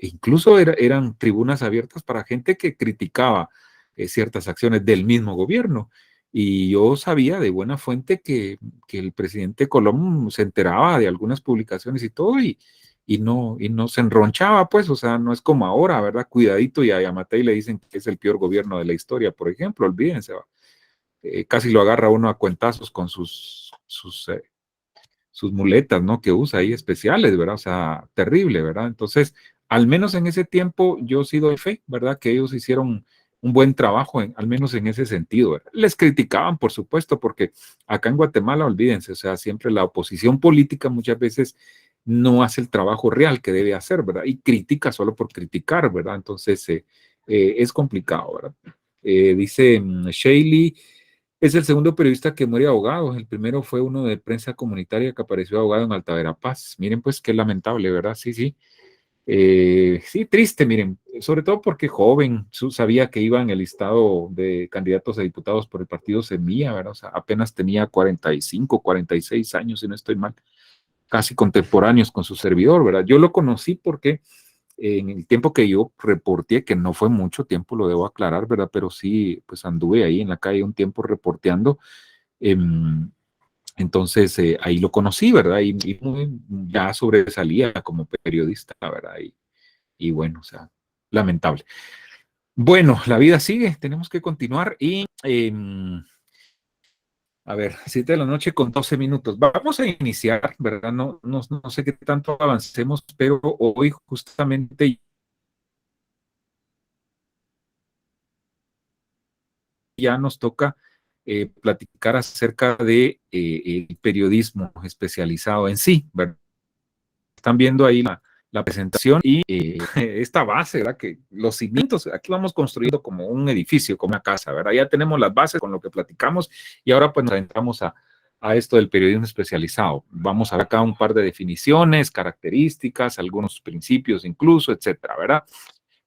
incluso eran tribunas abiertas para gente que criticaba ciertas acciones del mismo gobierno. Y yo sabía de buena fuente que el presidente Colón se enteraba de algunas publicaciones y todo, y no se enronchaba, pues, o sea, no es como ahora, ¿verdad? Cuidadito, y a Yamatei le dicen que es el peor gobierno de la historia, por ejemplo, olvídense, casi lo agarra uno a cuentazos con sus muletas, ¿no? Que usa ahí especiales, ¿verdad? O sea, terrible, ¿verdad? Entonces, al menos en ese tiempo yo sí doy fe, ¿verdad? Que ellos hicieron un buen trabajo, al menos en ese sentido, ¿verdad? Les criticaban, por supuesto, porque acá en Guatemala, olvídense, o sea, siempre la oposición política muchas veces no hace el trabajo real que debe hacer, ¿verdad? Y critica solo por criticar, ¿verdad? Entonces, es complicado, ¿verdad? Dice Shaley, es el segundo periodista que muere ahogado. El primero fue uno de prensa comunitaria que apareció ahogado en Alta Verapaz. Miren, pues qué lamentable, ¿verdad? Sí, sí. Sí, triste, miren, sobre todo porque joven, sabía que iba en el listado de candidatos a diputados por el partido Semilla, ¿verdad? O sea, apenas tenía 45, 46 años, si no estoy mal, casi contemporáneos con su servidor, ¿verdad? Yo lo conocí porque en el tiempo que yo reporté, que no fue mucho tiempo, lo debo aclarar, ¿verdad? Pero sí, pues anduve ahí en la calle un tiempo reporteando. Entonces, ahí lo conocí, ¿verdad? Y ya sobresalía como periodista, ¿verdad? Y bueno, o sea, lamentable. Bueno, la vida sigue, tenemos que continuar y a ver, 7 de la noche con 12 minutos. Vamos a iniciar, ¿verdad? No sé qué tanto avancemos, pero hoy justamente ya nos toca platicar acerca de el periodismo especializado en sí, ¿verdad? Están viendo ahí la presentación y esta base, ¿verdad? Que los cimientos, aquí vamos construyendo como un edificio, como una casa, ¿verdad? Ya tenemos las bases con lo que platicamos y ahora pues nos adentramos a esto del periodismo especializado. Vamos a ver acá un par de definiciones, características, algunos principios incluso, etcétera, ¿verdad?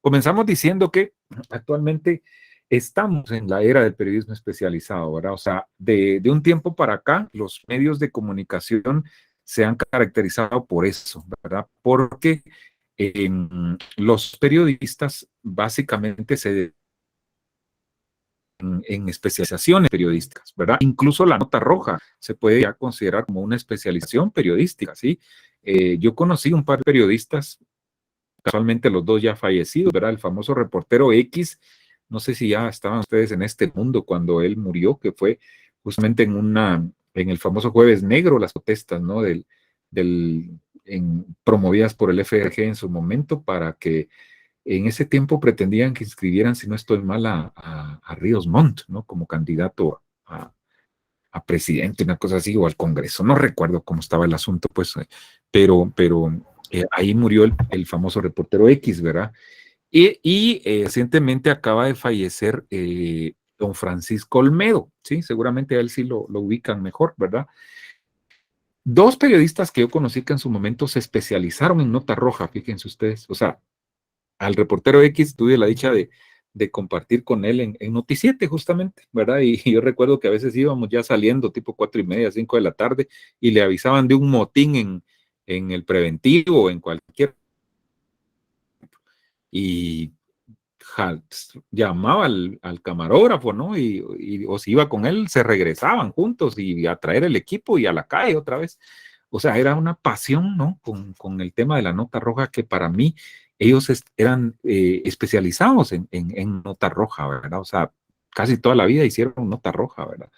Comenzamos diciendo que actualmente estamos en la era del periodismo especializado, ¿verdad? O sea, de un tiempo para acá, los medios de comunicación se han caracterizado por eso, ¿verdad? Porque los periodistas básicamente se en especializaciones periodísticas, ¿verdad? Incluso la nota roja se puede ya considerar como una especialización periodística, ¿sí? Yo conocí un par de periodistas, casualmente los dos ya fallecidos, ¿verdad? El famoso reportero X, no sé si ya estaban ustedes en este mundo cuando él murió, que fue justamente en el famoso Jueves Negro, las protestas, ¿no? Promovidas por el FRG en su momento para que en ese tiempo pretendían que inscribieran, si no estoy mal, a Ríos Montt, ¿no? Como candidato a presidente, una cosa así, o al Congreso. No recuerdo cómo estaba el asunto, pues, pero ahí murió el famoso reportero X, ¿verdad? Y recientemente acaba de fallecer don Francisco Olmedo, ¿sí? Seguramente a él sí lo ubican mejor, ¿verdad? Dos periodistas que yo conocí que en su momento se especializaron en nota roja, fíjense ustedes, o sea, al reportero X tuve la dicha de compartir con él en Noticiete justamente, ¿verdad? Y yo recuerdo que a veces íbamos ya saliendo tipo 4:30, 5 de la tarde y le avisaban de un motín en el preventivo o en cualquier. Y llamaba al camarógrafo, ¿no? O si iba con él, se regresaban juntos y a traer el equipo y a la calle otra vez. O sea, era una pasión, ¿no? Con el tema de la nota roja, que para mí ellos eran especializados en nota roja, ¿verdad? O sea, casi toda la vida hicieron nota roja, ¿verdad?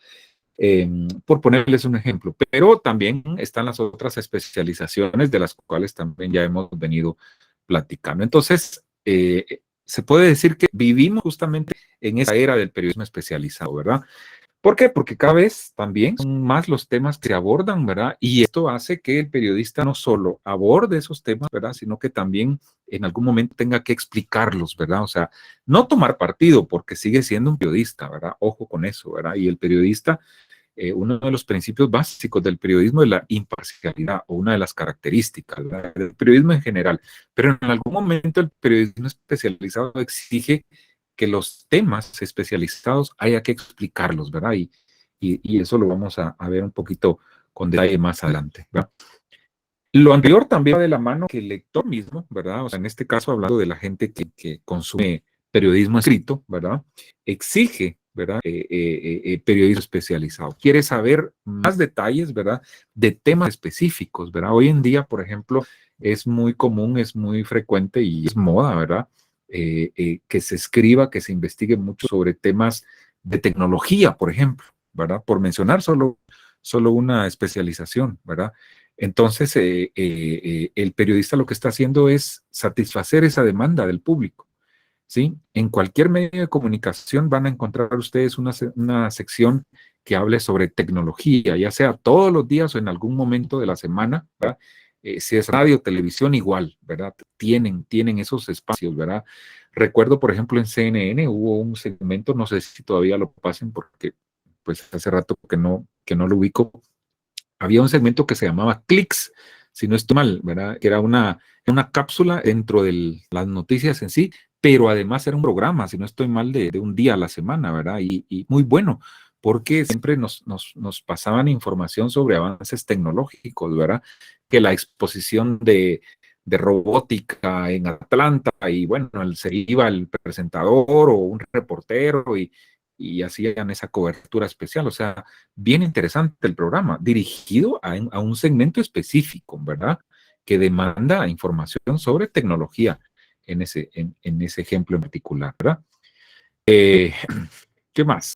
Por ponerles un ejemplo, pero también están las otras especializaciones de las cuales también ya hemos venido platicando. Entonces, se puede decir que vivimos justamente en esa era del periodismo especializado, ¿verdad? ¿Por qué? Porque cada vez también son más los temas que se abordan, ¿verdad? Y esto hace que el periodista no solo aborde esos temas, ¿verdad? Sino que también en algún momento tenga que explicarlos, ¿verdad? O sea, no tomar partido, porque sigue siendo un periodista, ¿verdad? Ojo con eso, ¿verdad? Y el periodista, uno de los principios básicos del periodismo es la imparcialidad, o una de las características, ¿verdad? Del periodismo en general. Pero en algún momento el periodismo especializado exige que los temas especializados haya que explicarlos, ¿verdad? Y eso lo vamos a ver un poquito con detalle más adelante, ¿verdad? Lo anterior también va de la mano que el lector mismo, ¿verdad? O sea, en este caso hablando de la gente que consume periodismo escrito, ¿verdad? Exige, ¿verdad? Periodismo especializado. Quiere saber más detalles, ¿verdad? De temas específicos, ¿verdad? Hoy en día, por ejemplo, es muy común, es muy frecuente y es moda, ¿verdad? Que se escriba, que se investigue mucho sobre temas de tecnología, por ejemplo, ¿verdad? Por mencionar solo una especialización, ¿verdad? Entonces, el periodista lo que está haciendo es satisfacer esa demanda del público, ¿sí? En cualquier medio de comunicación van a encontrar ustedes una sección que hable sobre tecnología, ya sea todos los días o en algún momento de la semana, ¿verdad? Si es radio, televisión, igual, ¿verdad? Tienen esos espacios, ¿verdad? Recuerdo, por ejemplo, en CNN hubo un segmento, no sé si todavía lo pasen porque pues hace rato que no lo ubico. Había un segmento que se llamaba Clicks, si no estoy mal, ¿verdad? Que era una cápsula dentro de las noticias en sí, pero además era un programa, si no estoy mal, de un día a la semana, ¿verdad? Y muy bueno, porque siempre nos pasaban información sobre avances tecnológicos, ¿verdad? Que la exposición de robótica en Atlanta, y bueno, se iba el presentador o un reportero y hacían esa cobertura especial. O sea, bien interesante el programa, dirigido a un segmento específico, ¿verdad? Que demanda información sobre tecnología en ese ejemplo en particular, ¿verdad? ¿Qué más?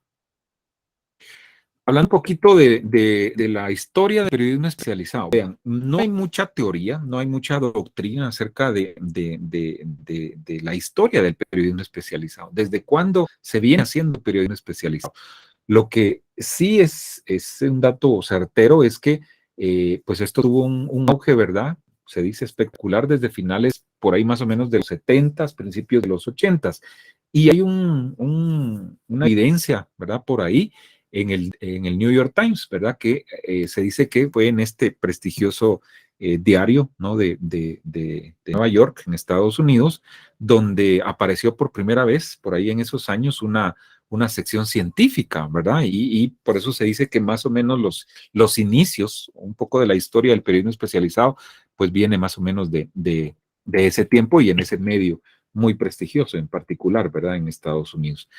Hablando un poquito de la historia del periodismo especializado. Vean, no hay mucha teoría, no hay mucha doctrina acerca de la historia del periodismo especializado. ¿Desde cuándo se viene haciendo periodismo especializado? Lo que sí es un dato certero es que pues esto tuvo un auge, ¿verdad? Se dice espectacular desde finales por ahí más o menos de los 70s, principios de los 80s. Y hay una evidencia, ¿verdad? Por ahí en el New York Times, ¿verdad? Que se dice que fue en este prestigioso diario, ¿no? De Nueva York, en Estados Unidos, donde apareció por primera vez, por ahí en esos años, una sección científica, ¿verdad? Y por eso se dice que más o menos los inicios, un poco de la historia del periodismo especializado, pues viene más o menos de ese tiempo y en ese medio muy prestigioso en particular, ¿verdad? En Estados Unidos.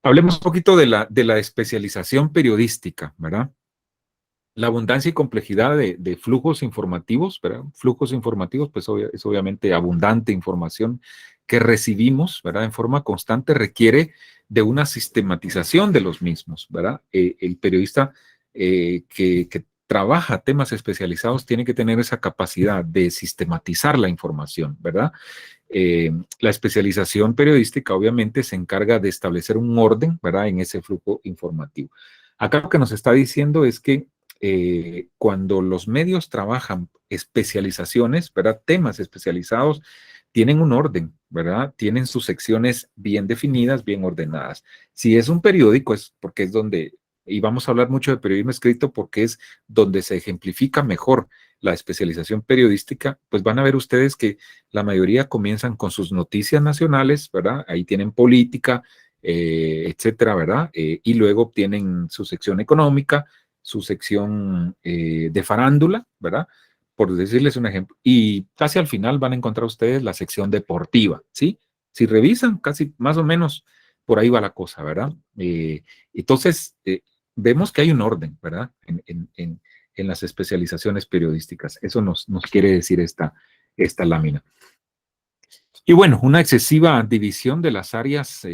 Hablemos un poquito de la especialización periodística, ¿verdad? La abundancia y complejidad de flujos informativos, ¿verdad? Flujos informativos, pues es obviamente abundante información que recibimos, ¿verdad? En forma constante requiere de una sistematización de los mismos, ¿verdad? El periodista que trabaja temas especializados tiene que tener esa capacidad de sistematizar la información, ¿verdad? La especialización periodística obviamente se encarga de establecer un orden, ¿verdad? En ese flujo informativo. Acá lo que nos está diciendo es que cuando los medios trabajan especializaciones, ¿verdad? Temas especializados, tienen un orden, ¿verdad? Tienen sus secciones bien definidas, bien ordenadas. Si es un periódico, es porque es donde, y vamos a hablar mucho de periodismo escrito porque es donde se ejemplifica mejor la especialización periodística, pues van a ver ustedes que la mayoría comienzan con sus noticias nacionales, ¿verdad? Ahí tienen política, etcétera, ¿verdad? Y luego tienen su sección económica, su sección de farándula, ¿verdad? Por decirles un ejemplo. Y casi al final van a encontrar ustedes la sección deportiva, ¿sí? Si revisan, casi más o menos por ahí va la cosa, ¿verdad? Entonces, vemos que hay un orden, ¿verdad? En las especializaciones periodísticas. Eso nos quiere decir esta lámina. Y bueno, una excesiva división de las áreas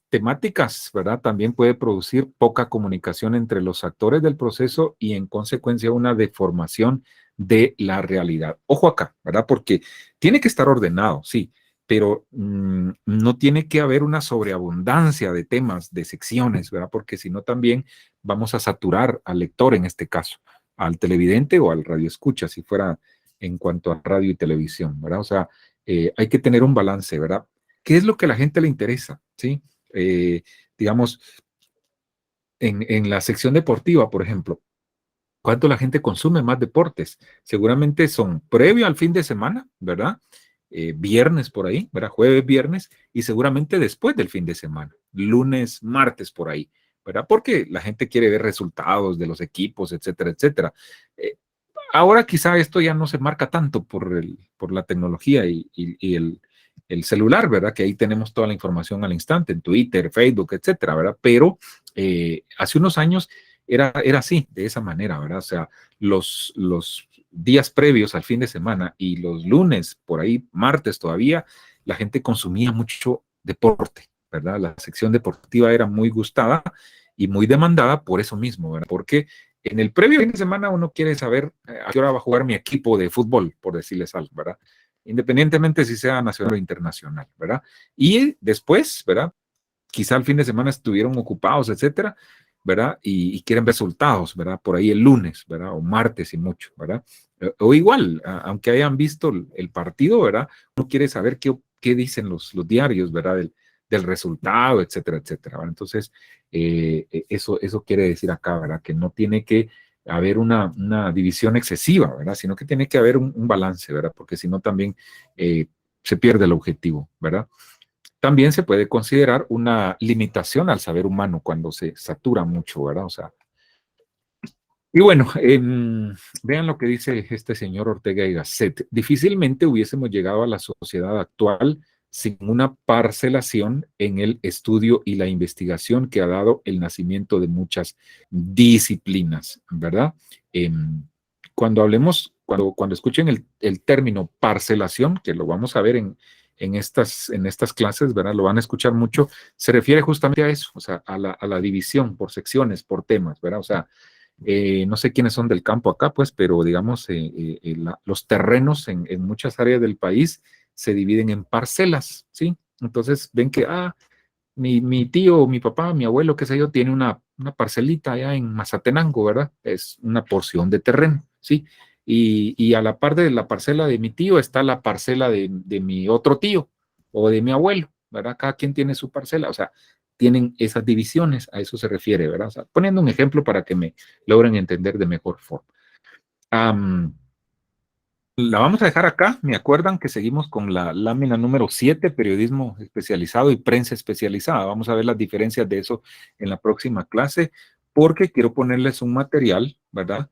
temáticas, ¿verdad? También puede producir poca comunicación entre los actores del proceso y en consecuencia una deformación de la realidad. Ojo acá, ¿verdad? Porque tiene que estar ordenado, sí, pero no tiene que haber una sobreabundancia de temas, de secciones, ¿verdad? Porque si no también vamos a saturar al lector en este caso, al televidente o al radioescucha, si fuera en cuanto a radio y televisión, ¿verdad? O sea, hay que tener un balance, ¿verdad? ¿Qué es lo que a la gente le interesa? ¿Sí? Digamos, en la sección deportiva, por ejemplo, ¿cuánto la gente consume más deportes? Seguramente son previo al fin de semana, ¿verdad? Viernes por ahí, ¿verdad? Jueves, viernes, y seguramente después del fin de semana, lunes, martes por ahí, ¿verdad? Porque la gente quiere ver resultados de los equipos, etcétera, etcétera. Eh, Ahora quizá esto ya no se marca tanto por la tecnología y el celular, ¿verdad? Que ahí tenemos toda la información al instante, en Twitter, Facebook, etcétera, ¿verdad? Pero hace unos años era así, de esa manera, ¿verdad? O sea, los días previos al fin de semana y los lunes, por ahí, martes todavía, la gente consumía mucho deporte, ¿verdad? La sección deportiva era muy gustada y muy demandada por eso mismo, ¿verdad? Porque en el previo fin de semana uno quiere saber a qué hora va a jugar mi equipo de fútbol, por decirles algo, ¿verdad? Independientemente si sea nacional o internacional, ¿verdad? Y después, ¿verdad? Quizá el fin de semana estuvieron ocupados, etcétera, ¿verdad? Y quieren resultados, ¿verdad? Por ahí el lunes, ¿verdad? O martes y mucho, ¿verdad? O igual, aunque hayan visto el partido, ¿verdad? Uno quiere saber qué dicen los diarios, ¿verdad? Del resultado, etcétera, etcétera, ¿verdad? Entonces, eso quiere decir acá, ¿verdad? Que no tiene que haber una división excesiva, ¿verdad? Sino que tiene que haber un balance, ¿verdad? Porque si no también se pierde el objetivo, ¿verdad? También se puede considerar una limitación al saber humano cuando se satura mucho, ¿verdad? O sea, y bueno, vean lo que dice este señor Ortega y Gasset. Difícilmente hubiésemos llegado a la sociedad actual sin una parcelación en el estudio y la investigación que ha dado el nacimiento de muchas disciplinas, ¿verdad? Cuando escuchen el término parcelación, que lo vamos a ver en estas clases, ¿verdad? Lo van a escuchar mucho, se refiere justamente a eso, o sea, a la división por secciones, por temas, ¿verdad? O sea, no sé quiénes son del campo acá, pues, pero digamos, los terrenos en muchas áreas del país se dividen en parcelas, ¿sí? Entonces ven que, mi tío, mi papá, mi abuelo, qué sé yo, tiene una parcelita allá en Mazatenango, ¿verdad? Es una porción de terreno, ¿sí? Y a la par de la parcela de mi tío está la parcela de mi otro tío o de mi abuelo, ¿verdad? Cada quien tiene su parcela, o sea, tienen esas divisiones, a eso se refiere, ¿verdad? O sea, poniendo un ejemplo para que me logren entender de mejor forma. La vamos a dejar acá. Me acuerdan que seguimos con la lámina número 7, periodismo especializado y prensa especializada. Vamos a ver las diferencias de eso en la próxima clase, porque quiero ponerles un material, ¿verdad?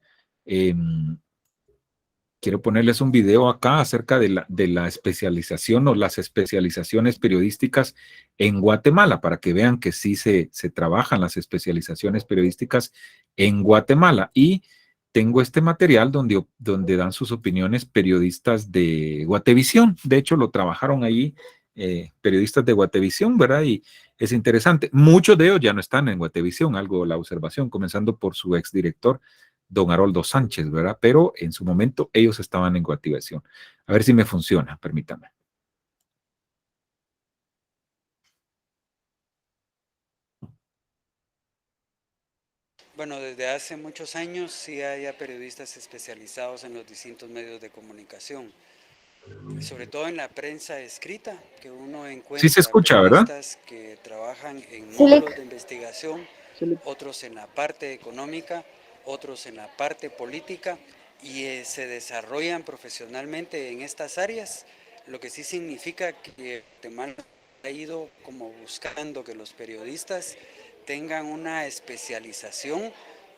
Quiero ponerles un video acá acerca de la especialización o las especializaciones periodísticas en Guatemala, para que vean que sí se trabajan las especializaciones periodísticas en Guatemala. Y tengo este material donde dan sus opiniones periodistas de Guatevisión. De hecho, lo trabajaron ahí periodistas de Guatevisión, ¿verdad? Y es interesante. Muchos de ellos ya no están en Guatevisión, algo la observación, comenzando por su exdirector, don Haroldo Sánchez, ¿verdad? Pero en su momento ellos estaban en coactivación. A ver si me funciona, permítame. Bueno, desde hace muchos años sí hay periodistas especializados en los distintos medios de comunicación, sobre todo en la prensa escrita, que uno Sí se encuentra escucha, ¿verdad? periodistas que trabajan en módulos de investigación, otros en la parte económica, otros en la parte política, y se desarrollan profesionalmente en estas áreas, lo que sí significa que Guatemala ha ido como buscando que los periodistas tengan una especialización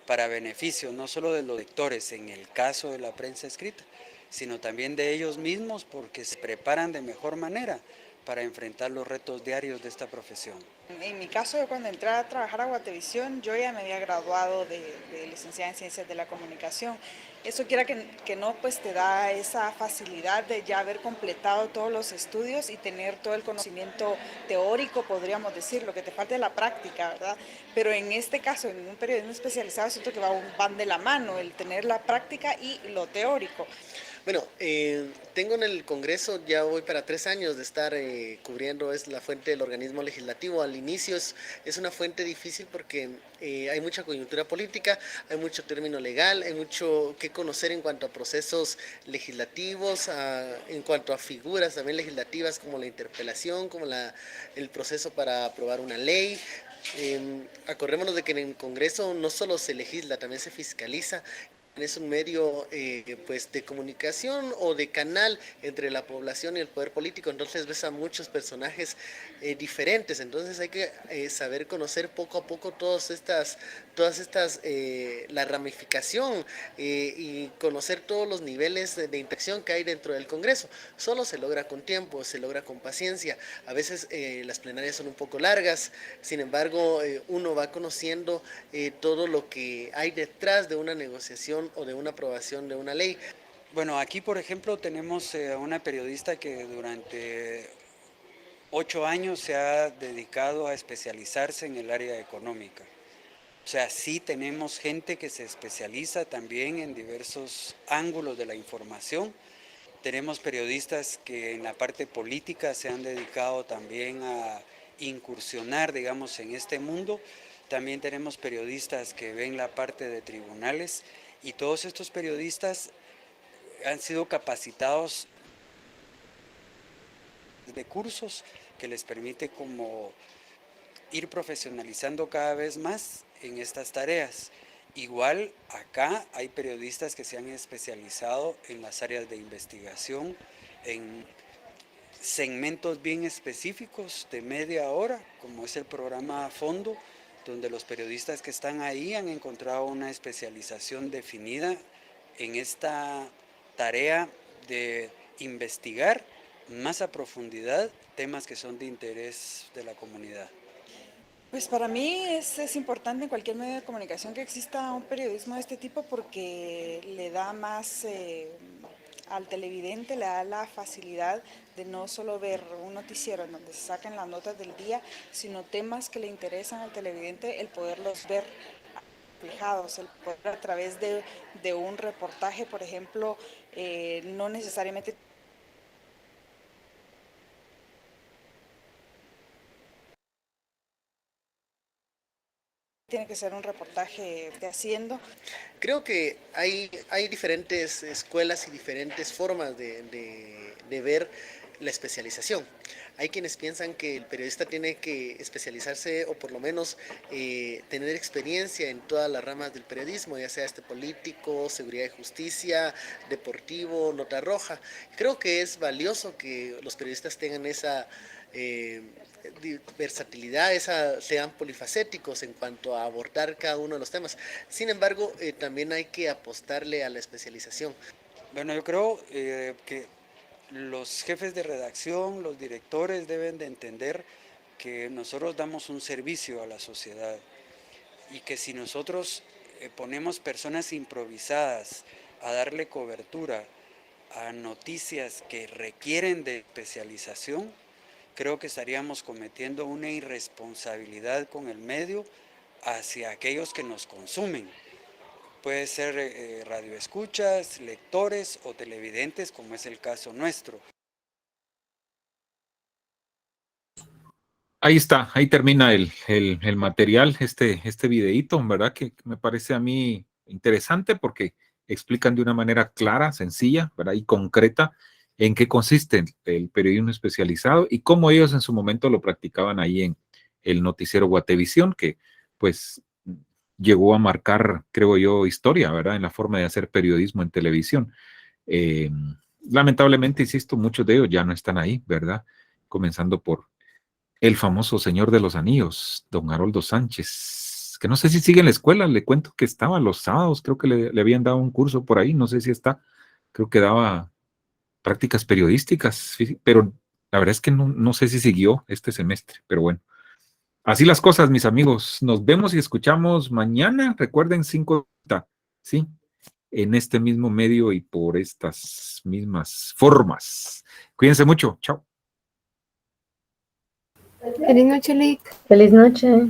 para beneficio no solo de los lectores en el caso de la prensa escrita, sino también de ellos mismos, porque se preparan de mejor manera para enfrentar los retos diarios de esta profesión. En mi caso, cuando entré a trabajar a Guatevisión, yo ya me había graduado de licenciada en Ciencias de la Comunicación. Eso quiera que no, pues te da esa facilidad de ya haber completado todos los estudios y tener todo el conocimiento teórico, podríamos decir, lo que te falta es la práctica, ¿verdad? Pero en este caso, en un periodismo especializado, siento que van de la mano, el tener la práctica y lo teórico. Bueno, tengo en el Congreso, ya voy para 3 años de estar cubriendo es la fuente del organismo legislativo. Al inicio es una fuente difícil porque hay mucha coyuntura política, hay mucho término legal, hay mucho que conocer en cuanto a procesos legislativos, en cuanto a figuras también legislativas como la interpelación, como el proceso para aprobar una ley. Acordémonos de que en el Congreso no solo se legisla, también se fiscaliza. Es un medio pues de comunicación o de canal entre la población y el poder político, entonces ves a muchos personajes diferentes, entonces hay que saber conocer poco a poco todas estas la ramificación y conocer todos los niveles de interacción que hay dentro del Congreso. Solo se logra con tiempo, se logra con paciencia, a veces las plenarias son un poco largas, sin embargo uno va conociendo todo lo que hay detrás de una negociación o de una aprobación de una ley. Bueno, aquí por ejemplo tenemos una periodista que durante 8 años se ha dedicado a especializarse en el área económica. O sea, sí tenemos gente que se especializa también en diversos ángulos de la información. Tenemos periodistas que en la parte política se han dedicado también a incursionar, digamos, en este mundo. También tenemos periodistas que ven la parte de tribunales y todos estos periodistas han sido capacitados de cursos que les permite como ir profesionalizando cada vez más en estas tareas. Igual acá hay periodistas que se han especializado en las áreas de investigación, en segmentos bien específicos de media hora, como es el programa A Fondo, donde los periodistas que están ahí han encontrado una especialización definida en esta tarea de investigar más a profundidad temas que son de interés de la comunidad. Pues para mí es importante en cualquier medio de comunicación que exista un periodismo de este tipo porque le da más al televidente, le da la facilidad de no solo ver un noticiero en donde se sacan las notas del día, sino temas que le interesan al televidente, el poderlos ver reflejados, el poder a través de un reportaje, por ejemplo, no necesariamente tiene que ser un reportaje de haciendo. Creo que hay diferentes escuelas y diferentes formas de ver la especialización. Hay quienes piensan que el periodista tiene que especializarse o por lo menos tener experiencia en todas las ramas del periodismo, ya sea político, seguridad y justicia, deportivo, nota roja. Creo que es valioso que los periodistas tengan esa versatilidad, sean polifacéticos en cuanto a abordar cada uno de los temas. Sin embargo, también hay que apostarle a la especialización. Bueno, yo creo que los jefes de redacción, los directores deben de entender que nosotros damos un servicio a la sociedad y que si nosotros ponemos personas improvisadas a darle cobertura a noticias que requieren de especialización, creo que estaríamos cometiendo una irresponsabilidad con el medio hacia aquellos que nos consumen. Puede ser radioescuchas, lectores o televidentes, como es el caso nuestro. Ahí está, ahí termina el material, este videíto, ¿verdad? Que me parece a mí interesante porque explican de una manera clara, sencilla, ¿verdad? Y concreta en qué consiste el periodismo especializado y cómo ellos en su momento lo practicaban ahí en el noticiero Guatevisión, que pues llegó a marcar, creo yo, historia, ¿verdad? En la forma de hacer periodismo en televisión. Lamentablemente, insisto, muchos de ellos ya no están ahí, ¿verdad? Comenzando por el famoso Señor de los Anillos, don Haroldo Sánchez, que no sé si sigue en la escuela, le cuento que estaba los sábados, creo que le habían dado un curso por ahí, no sé si está, creo que daba prácticas periodísticas, pero La verdad es que no sé si siguió este semestre, pero bueno. Así las cosas, mis amigos. Nos vemos y escuchamos mañana. Recuerden 5:30, ¿sí? En este mismo medio y por estas mismas formas. Cuídense mucho. Chao. Feliz noche, Lick. Feliz noche.